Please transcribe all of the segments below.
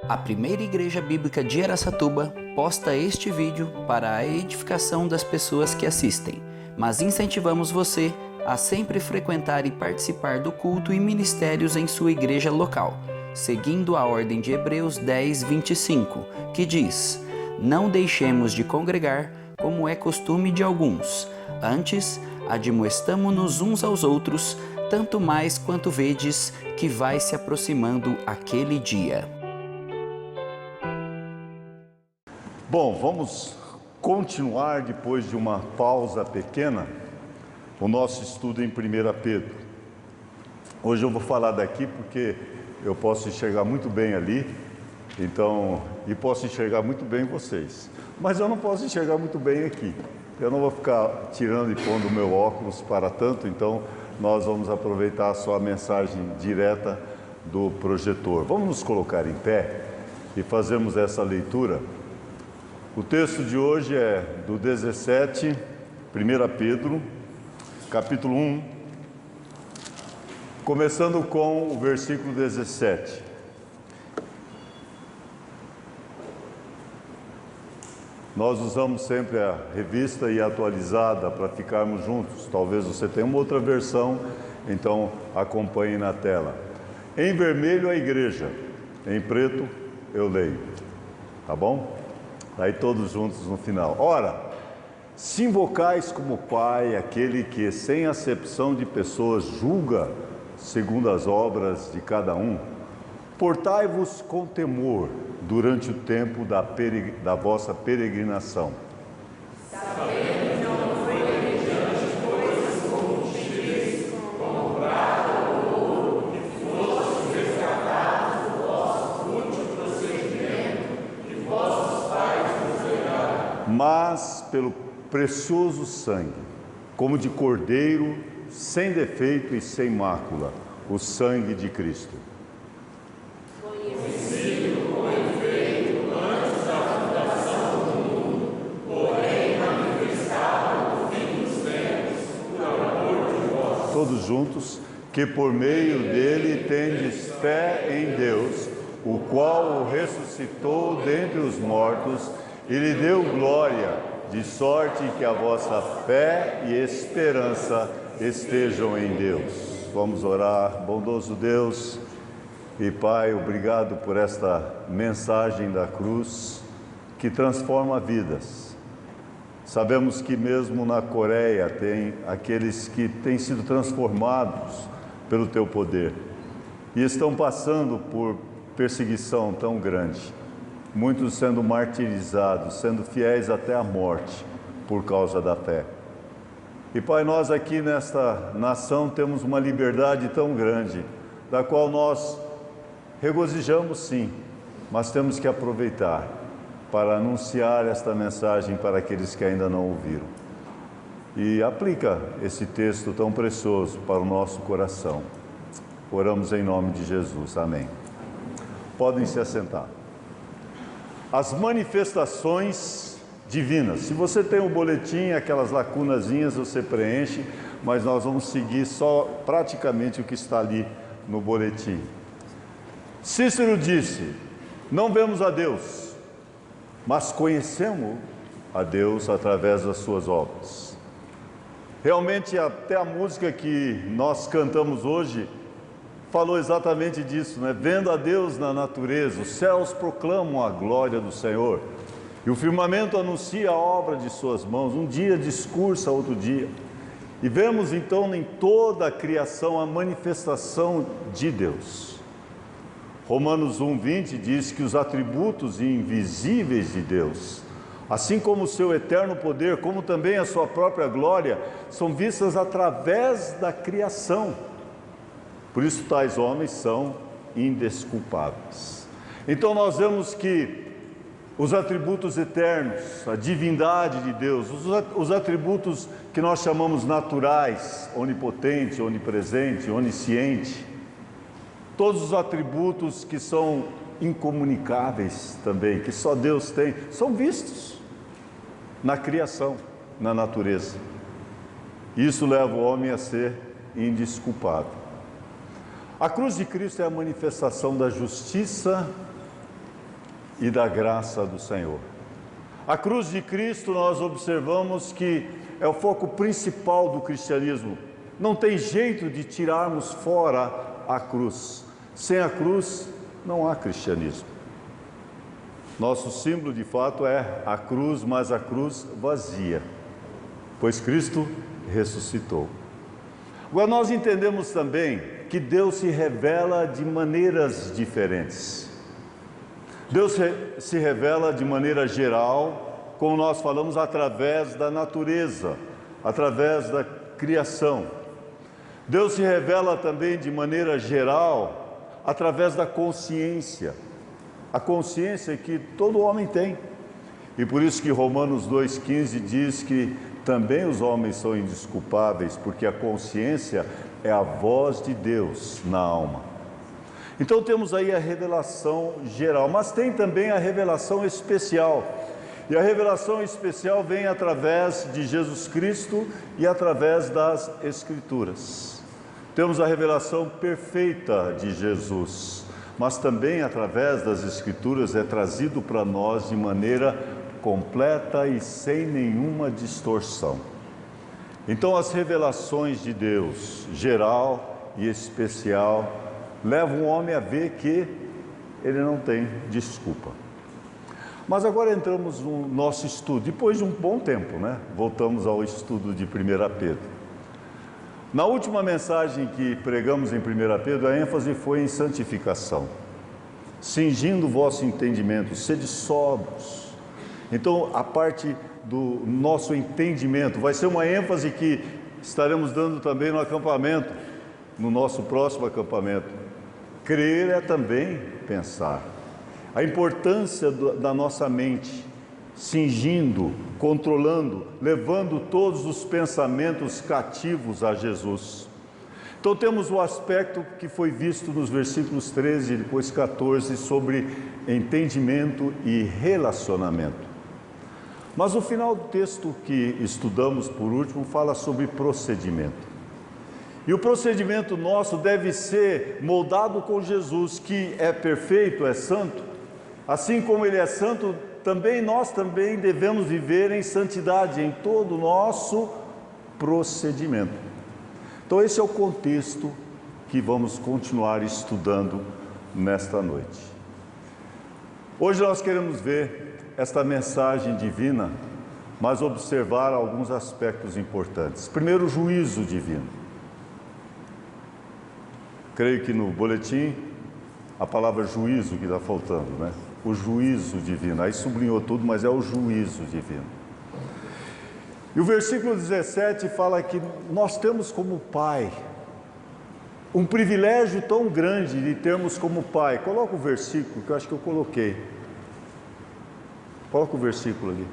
A primeira igreja bíblica de Araçatuba posta este vídeo para a edificação das pessoas que assistem, mas incentivamos você a sempre frequentar e participar do culto e ministérios em sua igreja local, seguindo a ordem de Hebreus 10:25, que diz: "Não deixemos de congregar, como é costume de alguns, antes admoestamo-nos uns aos outros, tanto mais quanto vedes que vai se aproximando aquele dia." Bom, vamos continuar depois de uma pausa pequena o nosso estudo em 1 Pedro. Hoje eu vou falar daqui porque eu posso enxergar muito bem ali, e posso enxergar muito bem vocês. Mas eu não posso enxergar muito bem aqui. Eu não vou ficar tirando e pondo o meu óculos para tanto, então nós vamos aproveitar só a mensagem direta do projetor. Vamos nos colocar em pé e fazermos essa leitura. O texto de hoje é do 17, 1 Pedro, capítulo 1, começando com o versículo 17. Nós usamos sempre a revista e atualizada para ficarmos juntos. Talvez você tenha uma outra versão, então acompanhe na tela. Em vermelho a igreja, em preto eu leio, tá bom? Aí todos juntos no final. Ora, se invocais como Pai aquele que, sem acepção de pessoas, julga segundo as obras de cada um, portai-vos com temor durante o tempo da vossa peregrinação. Sabendo que não foi mediante coisas corruptíveis, como prata ou ouro, que fostes resgatados do vosso fútil procedimento, que vossos pais vos legaram, mas pelo precioso sangue, como de cordeiro, sem defeito e sem mácula, o sangue de Cristo. conhecido com efeito antes da fundação do mundo, porém manifestado no fim dos tempos, por amor de vós. Todos juntos, que por meio dele tendes fé em Deus, o qual o ressuscitou dentre os mortos e lhe deu glória, de sorte que a vossa fé e esperança estejam em Deus. Vamos orar. Bondoso Deus e Pai, obrigado por esta mensagem da cruz que transforma vidas. Sabemos que mesmo na Coreia tem aqueles que têm sido transformados pelo Teu poder e estão passando por perseguição tão grande. Muitos sendo martirizados, sendo fiéis até a morte por causa da fé. E Pai, nós aqui nesta nação temos uma liberdade tão grande, da qual nós regozijamos sim, mas temos que aproveitar para anunciar esta mensagem para aqueles que ainda não ouviram. E aplica esse texto tão precioso para o nosso coração. Oramos em nome de Jesus. Amém. Podem se assentar. As manifestações divinas. Se você tem um boletim, aquelas lacunazinhas você preenche, mas nós vamos seguir só praticamente o que está ali no boletim. Cícero disse: não vemos a Deus, mas conhecemos a Deus através das suas obras. Realmente, até a música que nós cantamos hoje falou exatamente disso, né? Vendo a Deus na natureza, os céus proclamam a glória do Senhor, e o firmamento anuncia a obra de suas mãos. Um dia discursa outro dia. E vemos então em toda a criação a manifestação de Deus. Romanos 1:20 diz que os atributos invisíveis de Deus, assim como o seu eterno poder, como também a sua própria glória, são vistas através da criação. Por isso tais homens são indesculpáveis. Então nós vemos que os atributos eternos, a divindade de Deus, os atributos que nós chamamos naturais, onipotente, onipresente, onisciente, todos os atributos que são incomunicáveis também, que só Deus tem, são vistos na criação, na natureza. Isso leva o homem a ser indesculpável. A cruz de Cristo é a manifestação da justiça e da graça do Senhor. A cruz de Cristo, nós observamos que é o foco principal do cristianismo. Não tem jeito de tirarmos fora a cruz. Sem a cruz, não há cristianismo. Nosso símbolo, de fato, é a cruz, mas a cruz vazia, pois Cristo ressuscitou. Agora, nós entendemos também que Deus se revela de maneiras diferentes. Deus se revela de maneira geral, como nós falamos, através da natureza, através da criação. Deus se revela também de maneira geral, através da consciência. A consciência que todo homem tem. E por isso que Romanos 2,15 diz que também os homens são indesculpáveis, porque a consciência é a voz de Deus na alma. Então temos aí a revelação geral, mas tem também a revelação especial. E a revelação especial vem através de Jesus Cristo e através das Escrituras. Temos a revelação perfeita de Jesus, mas também através das Escrituras é trazido para nós de maneira completa e sem nenhuma distorção. Então as revelações de Deus, geral e especial, levam o homem a ver que ele não tem desculpa. Mas agora entramos no nosso estudo, depois de um bom tempo, né? Voltamos ao estudo de 1 Pedro. Na última mensagem que pregamos em 1 Pedro, a ênfase foi em santificação. Cingindo o vosso entendimento, sede sóbrios. Então, a parte do nosso entendimento vai ser uma ênfase que estaremos dando também no acampamento, no nosso próximo acampamento. Crer é também pensar. A importância da nossa mente, cingindo, controlando, levando todos os pensamentos cativos a Jesus. Então temos o aspecto que foi visto nos versículos 13 e depois 14 sobre entendimento e relacionamento. Mas o final do texto que estudamos por último fala sobre procedimento. E o procedimento nosso deve ser moldado com Jesus, que é perfeito, é santo. Assim como Ele é santo, nós também devemos viver em santidade em todo o nosso procedimento. Então esse é o contexto que vamos continuar estudando nesta noite. Hoje nós queremos ver esta mensagem divina, mas observar alguns aspectos importantes. Primeiro, o juízo divino. Creio que no boletim a palavra juízo que está faltando, né? O juízo divino, aí sublinhou tudo, mas é o juízo divino. E o versículo 17 fala que nós temos como pai um privilégio tão grande de termos como pai. Coloca o versículo, que eu acho que eu coloquei. Coloca o versículo ali.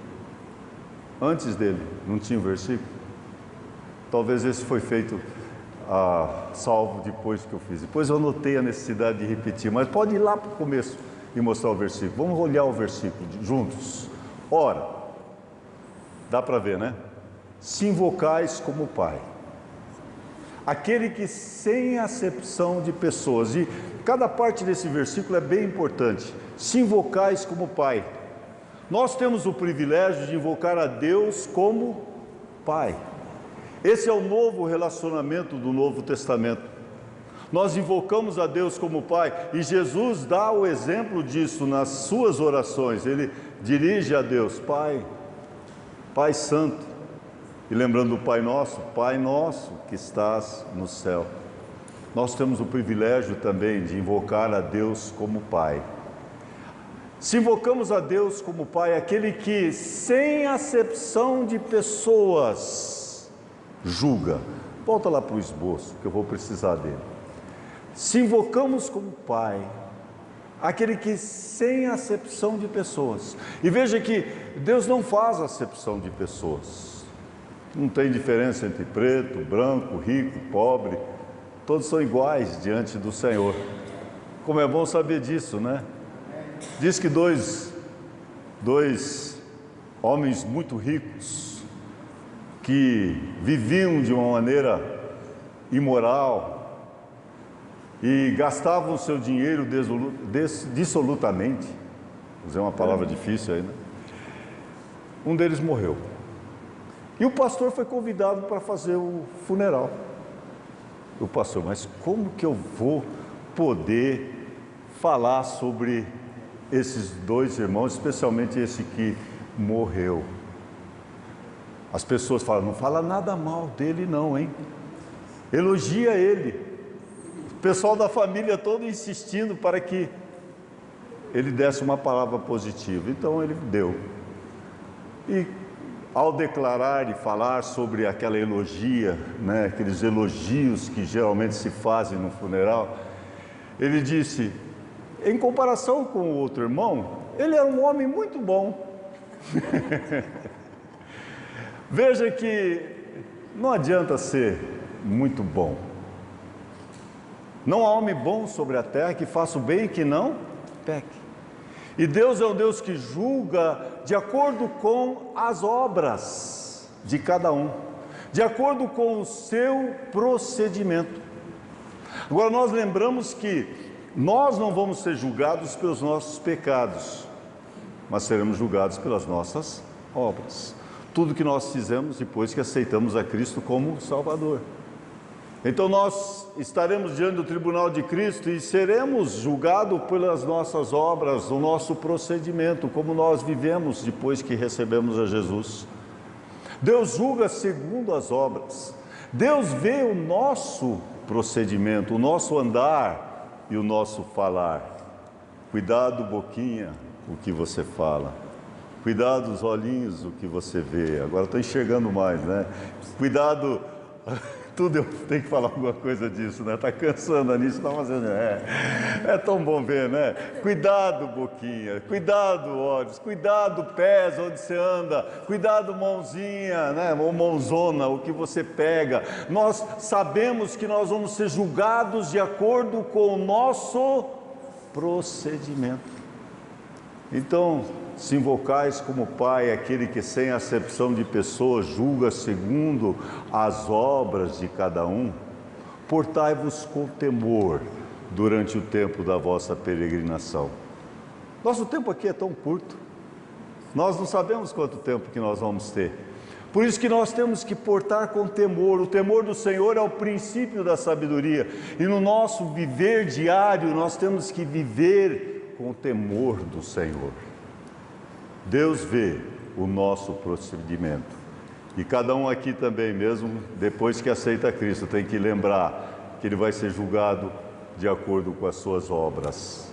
Antes dele, não tinha o versículo? Talvez esse foi feito salvo depois que eu fiz. Depois eu notei a necessidade de repetir, mas pode ir lá para o começo e mostrar o versículo. Vamos olhar o versículo juntos. Ora, dá para ver, né? Se invocais como Pai, aquele que sem acepção de pessoas, e cada parte desse versículo é bem importante. Se invocais como Pai. Nós temos o privilégio de invocar a Deus como Pai. Esse é o novo relacionamento do Novo Testamento. Nós invocamos a Deus como Pai e Jesus dá o exemplo disso nas suas orações. Ele dirige a Deus, Pai, Pai Santo. E lembrando do Pai Nosso que estás no céu. Nós temos o privilégio também de invocar a Deus como Pai. Se invocamos a Deus como Pai, aquele que sem acepção de pessoas julga. Volta lá para o esboço, que eu vou precisar dele. Se invocamos como Pai, aquele que sem acepção de pessoas. E veja que Deus não faz acepção de pessoas. Não tem diferença entre preto, branco, rico, pobre. Todos são iguais diante do Senhor. Como é bom saber disso, né? Diz que dois homens muito ricos, que viviam de uma maneira imoral e gastavam seu dinheiro dissolutamente, Usei uma palavra difícil aí, né? Um deles morreu. E o pastor foi convidado para fazer o funeral. O pastor, mas como que eu vou poder falar sobre esses dois irmãos, especialmente esse que morreu? As pessoas falam, não fala nada mal dele não, hein? Elogia ele. O pessoal da família todo insistindo para que ele desse uma palavra positiva. Então ele deu. E ao declarar e falar sobre aquela elogia, né, aqueles elogios que geralmente se fazem no funeral, ele disse, em comparação com o outro irmão, ele era um homem muito bom. Veja que não adianta ser muito bom. Não há homem bom sobre a terra que faça o bem e que não peque. E Deus é um Deus que julga de acordo com as obras de cada um, de acordo com o seu procedimento. Agora nós lembramos que nós não vamos ser julgados pelos nossos pecados, mas seremos julgados pelas nossas obras. Tudo que nós fizemos depois que aceitamos a Cristo como Salvador. Então nós estaremos diante do tribunal de Cristo e seremos julgados pelas nossas obras, o nosso procedimento, como nós vivemos depois que recebemos a Jesus. Deus julga segundo as obras. Deus vê o nosso procedimento, o nosso andar e o nosso falar. Cuidado, boquinha, o que você fala. Cuidado, os olhinhos, o que você vê. Agora estou enxergando mais, né? Cuidado... Tudo eu tenho que falar alguma coisa disso, né? Está cansando, Anísio está fazendo. É tão bom ver, né? Cuidado, boquinha, cuidado, olhos, cuidado, pés, onde você anda, cuidado, mãozinha, né? Ou mãozona, o que você pega. Nós sabemos que nós vamos ser julgados de acordo com o nosso procedimento. Então, se invocais como Pai aquele que sem acepção de pessoas julga segundo as obras de cada um, portai-vos com temor durante o tempo da vossa peregrinação. Nosso tempo aqui é tão curto, nós não sabemos quanto tempo que nós vamos ter. Por isso que nós temos que portar com temor. O temor do Senhor é o princípio da sabedoria. E no nosso viver diário, nós temos que viver com o temor do Senhor. Deus vê o nosso procedimento. E cada um aqui também, mesmo depois que aceita Cristo, tem que lembrar que ele vai ser julgado de acordo com as suas obras.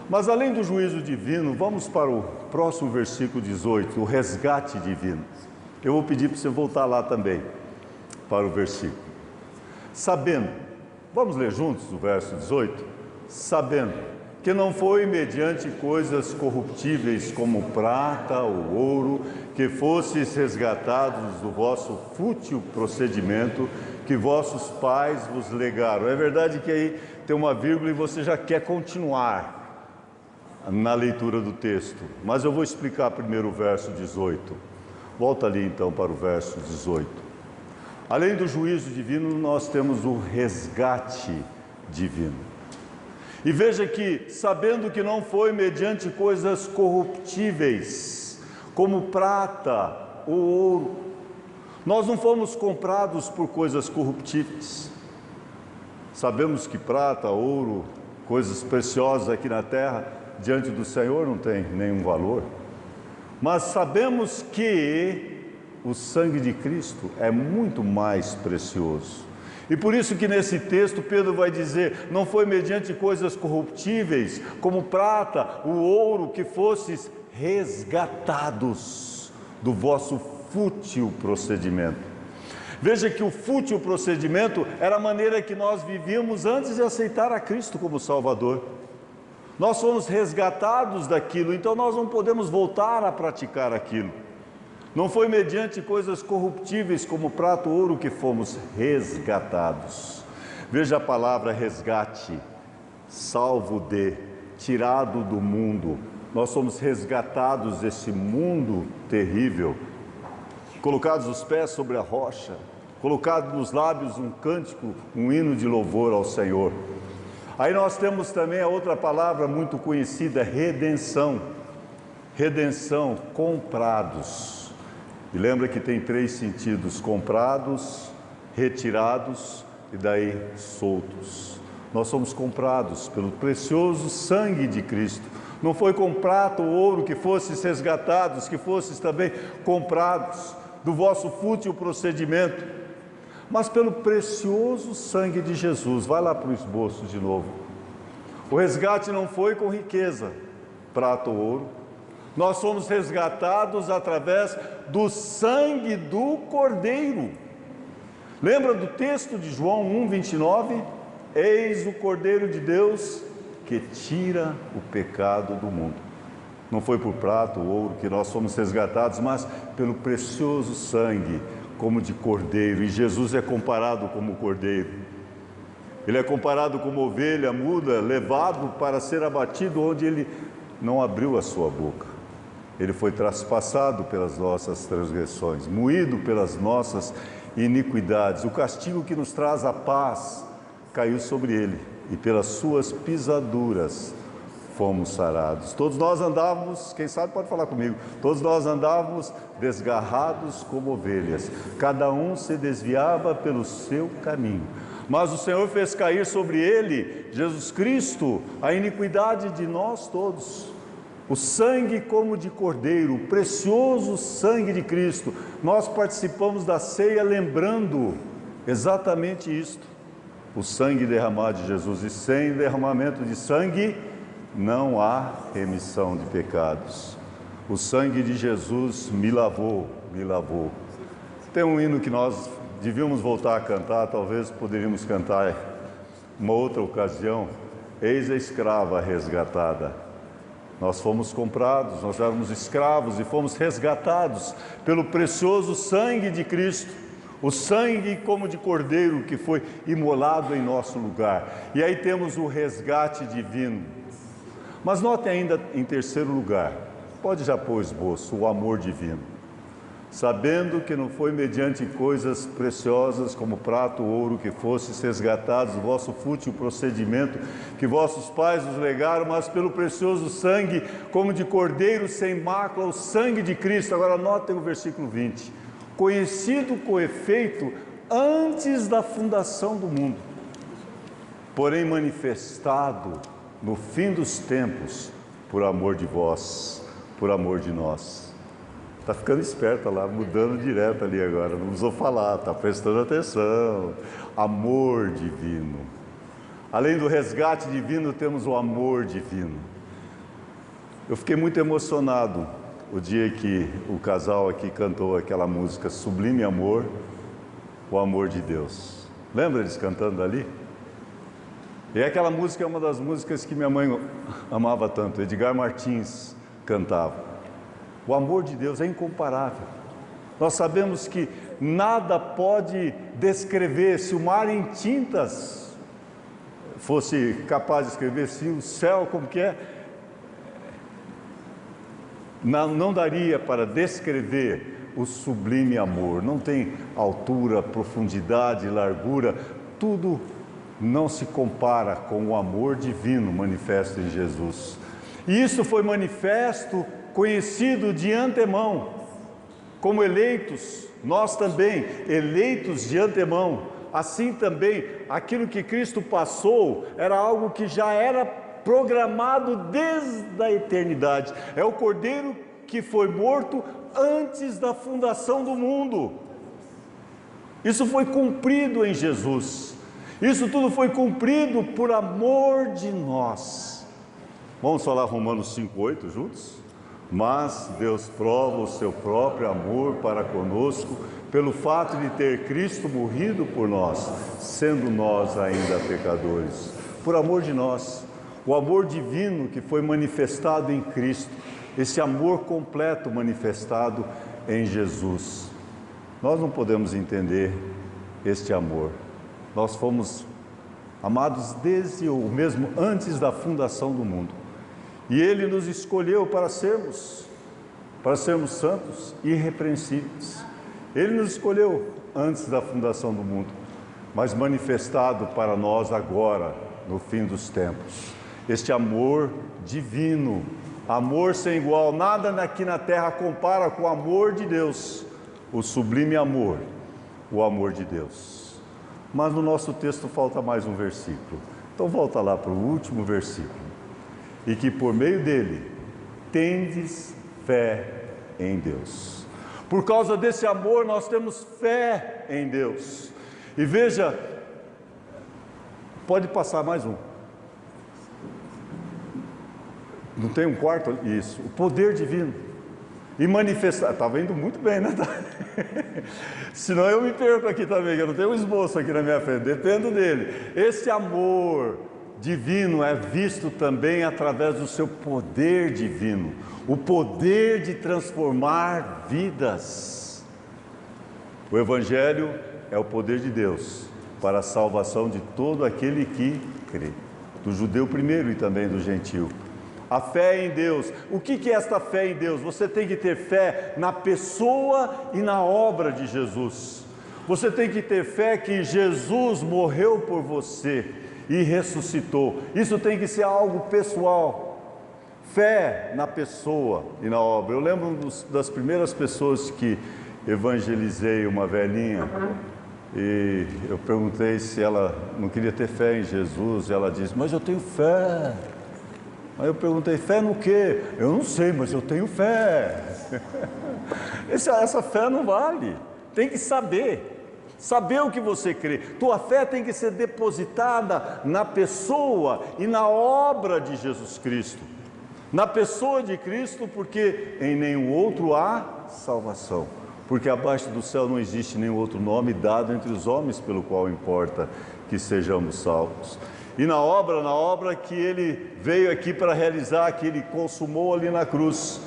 Mas além do juízo divino, vamos para o próximo versículo 18, o resgate divino. Eu vou pedir para você voltar lá também, para o versículo. Sabendo, vamos ler juntos o verso 18? Sabendo que não foi mediante coisas corruptíveis como prata ou ouro, que fostes resgatados do vosso fútil procedimento, que vossos pais vos legaram. É verdade que aí tem uma vírgula e você já quer continuar na leitura do texto, mas eu vou explicar primeiro o verso 18. Volta ali então para o verso 18. Além do juízo divino, nós temos o resgate divino. E veja que, sabendo que não foi mediante coisas corruptíveis, como prata ou ouro, nós não fomos comprados por coisas corruptíveis. Sabemos que prata, ouro, coisas preciosas aqui na terra, diante do Senhor não tem nenhum valor. Mas sabemos que o sangue de Cristo é muito mais precioso. E por isso que nesse texto Pedro vai dizer, não foi mediante coisas corruptíveis, como prata, o ouro, que fostes resgatados do vosso fútil procedimento. Veja que o fútil procedimento era a maneira que nós vivíamos antes de aceitar a Cristo como Salvador. Nós fomos resgatados daquilo, então nós não podemos voltar a praticar aquilo. Não foi mediante coisas corruptíveis como prata ou ouro que fomos resgatados. Veja a palavra resgate, salvo de, tirado do mundo. Nós somos resgatados desse mundo terrível, colocados os pés sobre a rocha, colocado nos lábios um cântico, um hino de louvor ao Senhor. Aí nós temos também a outra palavra muito conhecida, redenção. redenção, comprados. E lembra que tem 3 sentidos: comprados, retirados e daí soltos. Nós somos comprados pelo precioso sangue de Cristo. Não foi com prata ou ouro que fostes resgatados, que fostes também comprados do vosso fútil procedimento, mas pelo precioso sangue de Jesus. Vai lá para o esboço de novo. O resgate não foi com riqueza, prata ou ouro. Nós somos resgatados através do sangue do Cordeiro. Lembra do texto de João 1:29? Eis o Cordeiro de Deus que tira o pecado do mundo. Não foi por prata ou ouro que nós fomos resgatados, mas pelo precioso sangue, como de cordeiro. E Jesus é comparado como cordeiro. Ele é comparado como ovelha muda, levado para ser abatido, onde ele não abriu a sua boca. Ele foi traspassado pelas nossas transgressões, moído pelas nossas iniquidades. O castigo que nos traz a paz caiu sobre ele, e pelas suas pisaduras fomos sarados. Todos nós andávamos, quem sabe pode falar comigo, todos nós andávamos desgarrados como ovelhas, cada um se desviava pelo seu caminho, mas o Senhor fez cair sobre ele, Jesus Cristo, a iniquidade de nós todos. O sangue como de cordeiro, o precioso sangue de Cristo. Nós participamos da ceia lembrando exatamente isto: o sangue derramado de Jesus, e sem derramamento de sangue não há remissão de pecados. O sangue de Jesus me lavou, me lavou. Tem um hino que nós devíamos voltar a cantar, talvez poderíamos cantar uma outra ocasião: eis a escrava resgatada. Nós fomos comprados, nós éramos escravos e fomos resgatados pelo precioso sangue de Cristo. O sangue como de cordeiro que foi imolado em nosso lugar. E aí temos o resgate divino. Mas note ainda em terceiro lugar, pode já pôr o esboço, o amor divino. Sabendo que não foi mediante coisas preciosas como prata ou ouro que fostes resgatados do vosso fútil procedimento que vossos pais os legaram, mas pelo precioso sangue como de cordeiro sem mácula, o sangue de Cristo. Agora notem o versículo 20. Conhecido com efeito antes da fundação do mundo, porém manifestado no fim dos tempos, por amor de vós, por amor de nós. Está ficando esperta lá, mudando direto ali agora, não precisou falar, está prestando atenção. Amor divino. Além do resgate divino, temos o amor divino. Eu fiquei muito emocionado o dia que o casal aqui cantou aquela música Sublime Amor, o amor de Deus. Lembra eles cantando ali? E aquela música é uma das músicas que minha mãe amava tanto, Edgar Martins cantava. O amor de Deus é incomparável. Nós sabemos que nada pode descrever, se o mar em tintas fosse capaz de escrever, se o céu como que é, não daria para descrever o sublime amor. Não tem altura, profundidade, largura, tudo não se compara com o amor divino manifesto em Jesus. E isso foi manifesto, conhecido de antemão, como eleitos, nós também, eleitos de antemão. Assim também, aquilo que Cristo passou era algo que já era programado desde a eternidade. É o Cordeiro que foi morto antes da fundação do mundo. Isso foi cumprido em Jesus. Isso tudo foi cumprido por amor de nós. Vamos falar Romanos 5:8 juntos? Mas Deus prova o seu próprio amor para conosco pelo fato de ter Cristo morrido por nós, sendo nós ainda pecadores. Por amor de nós, o amor divino que foi manifestado em Cristo, esse amor completo manifestado em Jesus. Nós não podemos entender este amor. Nós fomos amados desde o mesmo antes da fundação do mundo. E Ele nos escolheu para sermos santos e irrepreensíveis. Ele nos escolheu antes da fundação do mundo, mas manifestado para nós agora, no fim dos tempos. Este amor divino Amor sem igual, nada aqui na terra compara com o amor de Deus, o sublime amor, o amor de Deus. Mas no nosso texto falta mais um versículo. Então volta lá para o último versículo. E que por meio dele tendes fé em Deus. Por causa desse amor nós temos fé em Deus. E veja, pode passar mais um. Não tem um quarto? Isso. O poder divino. E manifestar. Estava indo muito bem, né? Senão eu me perco aqui também, que eu não tenho um esboço aqui na minha frente. Dependo dele. Esse amor divino é visto também através do seu poder divino. O poder de transformar vidas. O Evangelho é o poder de Deus para a salvação de todo aquele que crê. Do judeu primeiro e também do gentio. A fé em Deus. O que é esta fé em Deus? Você tem que ter fé na pessoa e na obra de Jesus. Você tem que ter fé que Jesus morreu por você e ressuscitou. Isso tem que ser algo pessoal. Fé na pessoa e na obra. Eu lembro das primeiras pessoas que evangelizei, uma velhinha, e eu perguntei se ela não queria ter fé em Jesus. E ela disse: mas eu tenho fé. Aí eu perguntei: fé no quê? Eu não sei, mas eu tenho fé. Essa fé não vale. Tem que saber o que você crê. Tua fé tem que ser depositada na pessoa e na obra de Jesus Cristo. Na pessoa de Cristo, porque em nenhum outro há salvação. Porque abaixo do céu não existe nenhum outro nome dado entre os homens pelo qual importa que sejamos salvos. E na obra que ele veio aqui para realizar, que ele consumou ali na cruz.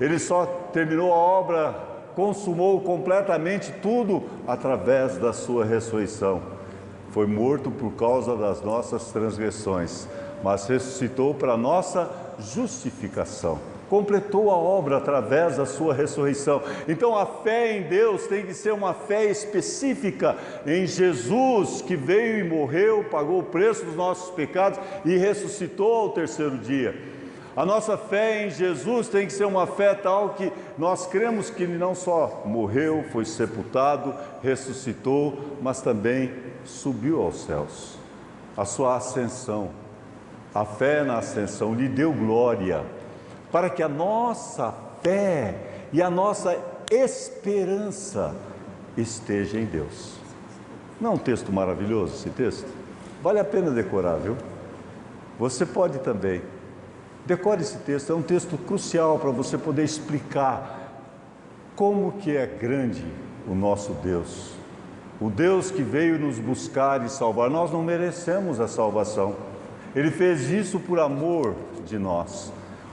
Ele só terminou a obra, consumou completamente tudo através da sua ressurreição. Foi morto por causa das nossas transgressões, mas ressuscitou para a nossa justificação. Completou a obra através da sua ressurreição. Então a fé em Deus tem que ser uma fé específica em Jesus, que veio e morreu, pagou o preço dos nossos pecados e ressuscitou ao terceiro dia. A nossa fé em Jesus tem que ser uma fé tal que nós cremos que Ele não só morreu, foi sepultado, ressuscitou, mas também subiu aos céus. A sua ascensão, a fé na ascensão lhe deu glória, para que a nossa fé e a nossa esperança esteja em Deus. Não é um texto maravilhoso esse texto? Vale a pena decorar, viu? Você pode também. Decore esse texto, é um texto crucial para você poder explicar como que é grande o nosso Deus. O Deus que veio nos buscar e salvar. Nós não merecemos a salvação. Ele fez isso por amor de nós.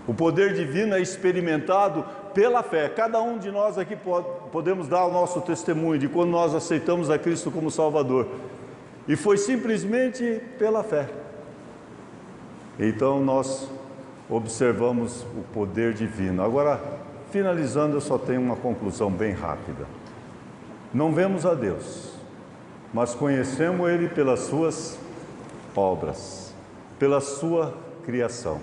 O poder divino é experimentado pela fé. Cada um de nós aqui podemos dar o nosso testemunho de quando nós aceitamos a Cristo como Salvador. E foi simplesmente pela fé. Então nós observamos o poder divino. Agora, finalizando, eu só tenho uma conclusão bem rápida. Não vemos a Deus, mas conhecemos Ele pelas suas obras, pela sua criação.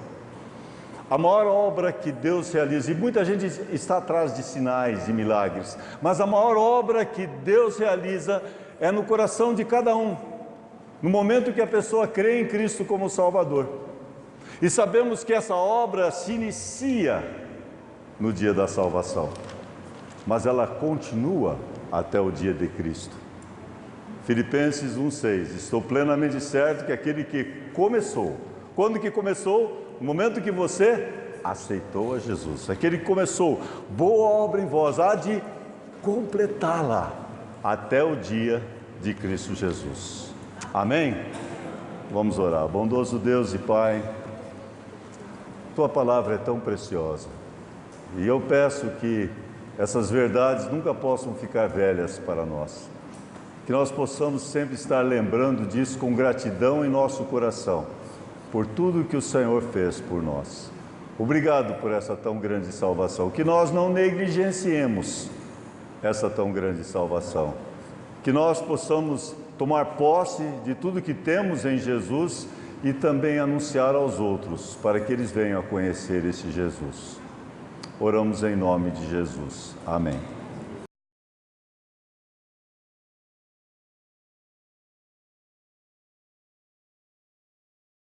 A maior obra que Deus realiza, e muita gente está atrás de sinais e milagres, mas a maior obra que Deus realiza é no coração de cada um, no momento que a pessoa crê em Cristo como Salvador. E sabemos que essa obra se inicia no dia da salvação, mas ela continua até o dia de Cristo. Filipenses 1,6: estou plenamente certo que aquele que começou, quando que começou? No momento que você aceitou a Jesus. Aquele que começou boa obra em vós, há de completá-la até o dia de Cristo Jesus. Amém? Vamos orar. Bondoso Deus e Pai, Tua palavra é tão preciosa, e eu peço que essas verdades nunca possam ficar velhas para nós, que nós possamos sempre estar lembrando disso com gratidão em nosso coração, por tudo que o Senhor fez por nós. Obrigado por essa tão grande salvação, que nós não negligenciemos essa tão grande salvação, que nós possamos tomar posse de tudo que temos em Jesus e também anunciar aos outros, para que eles venham a conhecer esse Jesus. Oramos em nome de Jesus. Amém.